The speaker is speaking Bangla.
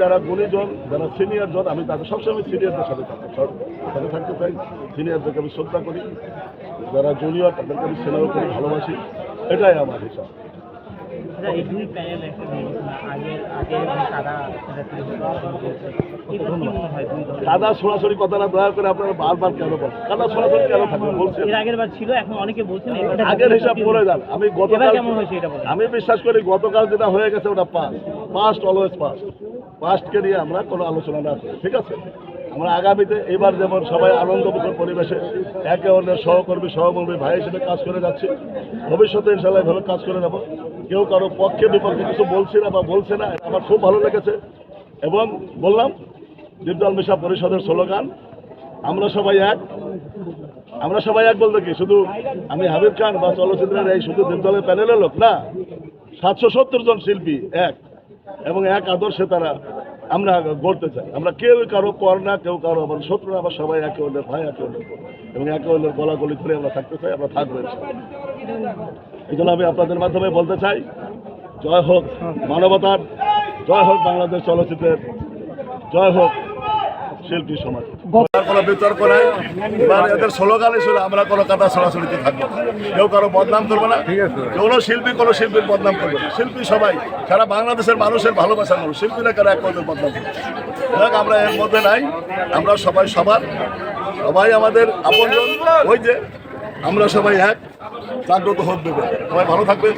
যারা গুণীজন, যারা সিনিয়র জন, আমি তাদের সবসময় সিনিয়রদের সাথে থাকতে চাই। সিনিয়রদেরকে আমি শ্রদ্ধা করি, যারা জুনিয়র তাদেরকে আমি স্নেহ করি, ভালোবাসি। এটাই আমার হিসাব। কাদা সরাসরি কথাটা দয়া করে আপনারা বারবার কেন বলেন? কাদা সরাসরি কেন থাকবে বলছেন? আগের হিসাব করে যান। আমি বিশ্বাস করি গতকাল যেটা হয়ে গেছে ওটা পাস্ট অলওয়েজ পাস্টকে নিয়ে আমরা কোনো আলোচনা না করি, ঠিক আছে? আমরা আগামীতে এবার যেমন সবাই আনন্দমুখর পরিবেশে একে অন্যের সহকর্মী ভাই হিসেবে কাজ করে যাচ্ছি, ভবিষ্যতে ইনশাল্লাহ এভাবে কাজ করে যাব। কেউ কারো পক্ষে বিপক্ষে কিছু বলছি না বা বলছে না, আমার খুব ভালো লেগেছে। এবং বললাম দ্বীপজল মিশা পরিষদের স্লোগান আমরা সবাই এক বলতে কি শুধু আমি হাবিব খান বা চলচ্চিত্রের এই শুধু দ্বীপজলের প্যানেলের লোক না, 770 জন শিল্পী এক এবং এক আদর্শে তারা আমরা গড়তে চাই। আমরা কেউ কারো পর না, কেউ কারো আমার শত্রু না, আমরা সবাই একে অন্যের ভাই, একে অন্যের এবং একে অন্যের গলাগলি করে আমরা থাকতে চাই, আমরা থাকবো। এই জন্য আমি আপনাদের মাধ্যমে বলতে চাই, জয় হোক মানবতার, জয় হোক বাংলাদেশ চলচ্চিত্রের, জয় হোক শিল্পী সমাজ। কোনো বিতর্ক নাই, এদের স্লোগানই ছিল আমরা কোনো কাদা ছড়াছড়িতে থাকবো, কেউ কারো বদনাম করবো না, কোনো শিল্পীর বদনাম করবো না। শিল্পী সবাই সারা বাংলাদেশের মানুষের ভালোবাসার মানুষ, শিল্পীরা কারো এক পদের বদনাম করবো। আমরা এর মধ্যে নাই, আমরা সবাই আমাদের আপনজন। ওই যে আমরা সবাই এক, জাগ্রত হোক দেবে, সবাই ভালো থাকবে।